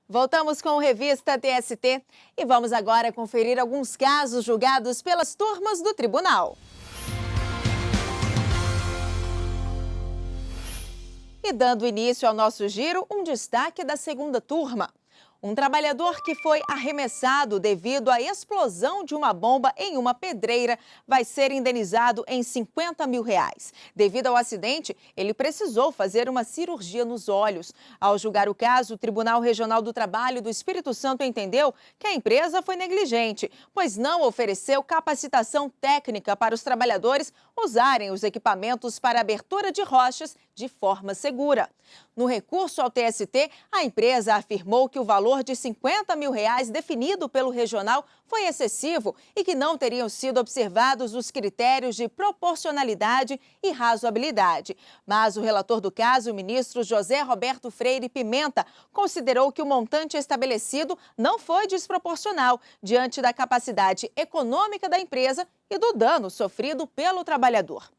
Voltamos com o Revista TST e vamos agora conferir alguns casos julgados pelas turmas do tribunal. E dando início ao nosso giro, um destaque da segunda turma. Um trabalhador que foi arremessado devido à explosão de uma bomba em uma pedreira vai ser indenizado em R$ 50 mil. Devido ao acidente, ele precisou fazer uma cirurgia nos olhos. Ao julgar o caso, o Tribunal Regional do Trabalho do Espírito Santo entendeu que a empresa foi negligente, pois não ofereceu capacitação técnica para os trabalhadores usarem os equipamentos para abertura de rochas de forma segura. No recurso ao TST, a empresa afirmou que o valor de R$ 50 mil definido pelo regional foi excessivo e que não teriam sido observados os critérios de proporcionalidade e razoabilidade. Mas o relator do caso, o ministro José Roberto Freire Pimenta, considerou que o montante estabelecido não foi desproporcional diante da capacidade econômica da empresa e do dano sofrido pelo trabalhador.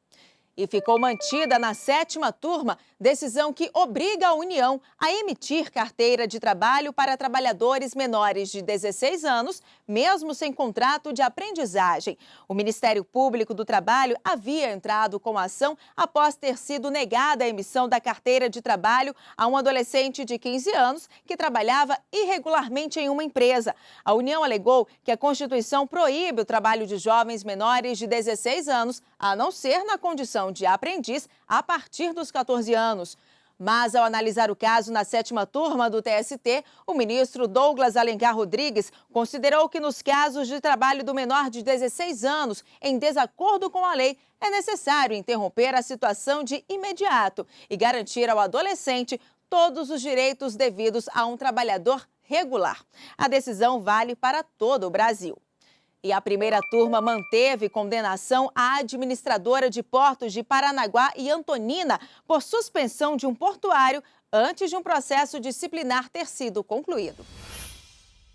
E ficou mantida na sétima turma decisão que obriga a União a emitir carteira de trabalho para trabalhadores menores de 16 anos, mesmo sem contrato de aprendizagem. O Ministério Público do Trabalho havia entrado com a ação após ter sido negada a emissão da carteira de trabalho a um adolescente de 15 anos que trabalhava irregularmente em uma empresa. A União alegou que a Constituição proíbe o trabalho de jovens menores de 16 anos, a não ser na condição de aprendiz a partir dos 14 anos. Mas, ao analisar o caso na sétima turma do TST, o ministro Douglas Alencar Rodrigues considerou que nos casos de trabalho do menor de 16 anos, em desacordo com a lei, é necessário interromper a situação de imediato e garantir ao adolescente todos os direitos devidos a um trabalhador regular. A decisão vale para todo o Brasil. E a primeira turma manteve condenação à administradora de portos de Paranaguá e Antonina por suspensão de um portuário antes de um processo disciplinar ter sido concluído.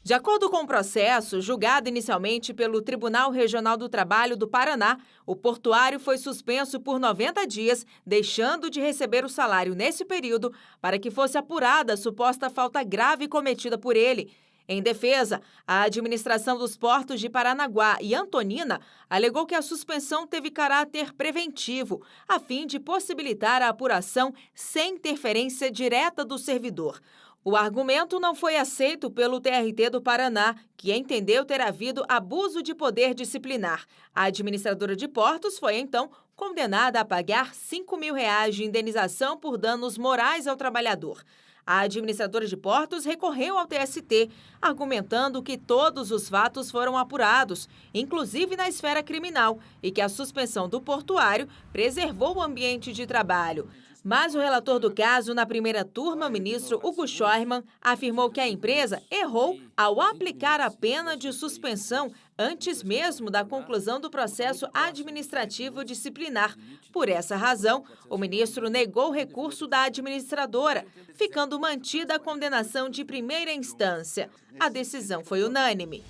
De acordo com o processo, julgado inicialmente pelo Tribunal Regional do Trabalho do Paraná, o portuário foi suspenso por 90 dias, deixando de receber o salário nesse período para que fosse apurada a suposta falta grave cometida por ele. Em defesa, a administração dos portos de Paranaguá e Antonina alegou que a suspensão teve caráter preventivo, a fim de possibilitar a apuração sem interferência direta do servidor. O argumento não foi aceito pelo TRT do Paraná, que entendeu ter havido abuso de poder disciplinar. A administradora de portos foi, então, condenada a pagar R$ 5 mil de indenização por danos morais ao trabalhador. A administradora de portos recorreu ao TST, argumentando que todos os fatos foram apurados, inclusive na esfera criminal, e que a suspensão do portuário preservou o ambiente de trabalho. Mas o relator do caso na primeira turma, o ministro Hugo Scheuermann, afirmou que a empresa errou ao aplicar a pena de suspensão antes mesmo da conclusão do processo administrativo disciplinar. Por essa razão, o ministro negou o recurso da administradora, ficando mantida a condenação de primeira instância. A decisão foi unânime.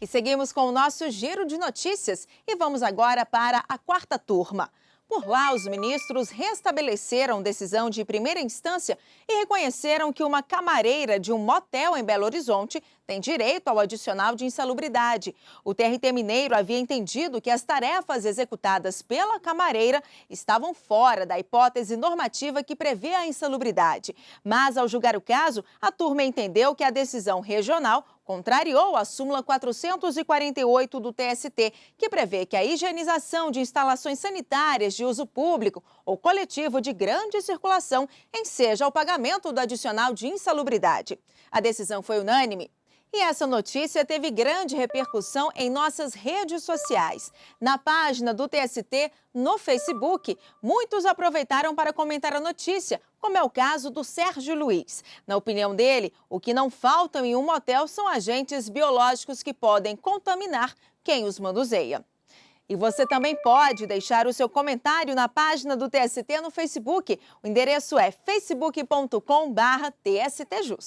E seguimos com o nosso giro de notícias e vamos agora para a quarta turma. Por lá, os ministros restabeleceram decisão de primeira instância e reconheceram que uma camareira de um motel em Belo Horizonte tem direito ao adicional de insalubridade. O TRT mineiro havia entendido que as tarefas executadas pela camareira estavam fora da hipótese normativa que prevê a insalubridade. Mas, ao julgar o caso, a turma entendeu que a decisão regional contrariou a súmula 448 do TST, que prevê que a higienização de instalações sanitárias de uso público ou coletivo de grande circulação enseja o pagamento do adicional de insalubridade. A decisão foi unânime. E essa notícia teve grande repercussão em nossas redes sociais. Na página do TST, no Facebook, muitos aproveitaram para comentar a notícia, como é o caso do Sérgio Luiz. Na opinião dele, o que não faltam em um motel são agentes biológicos que podem contaminar quem os manuseia. E você também pode deixar o seu comentário na página do TST no Facebook. O endereço é facebook.com/tstjus.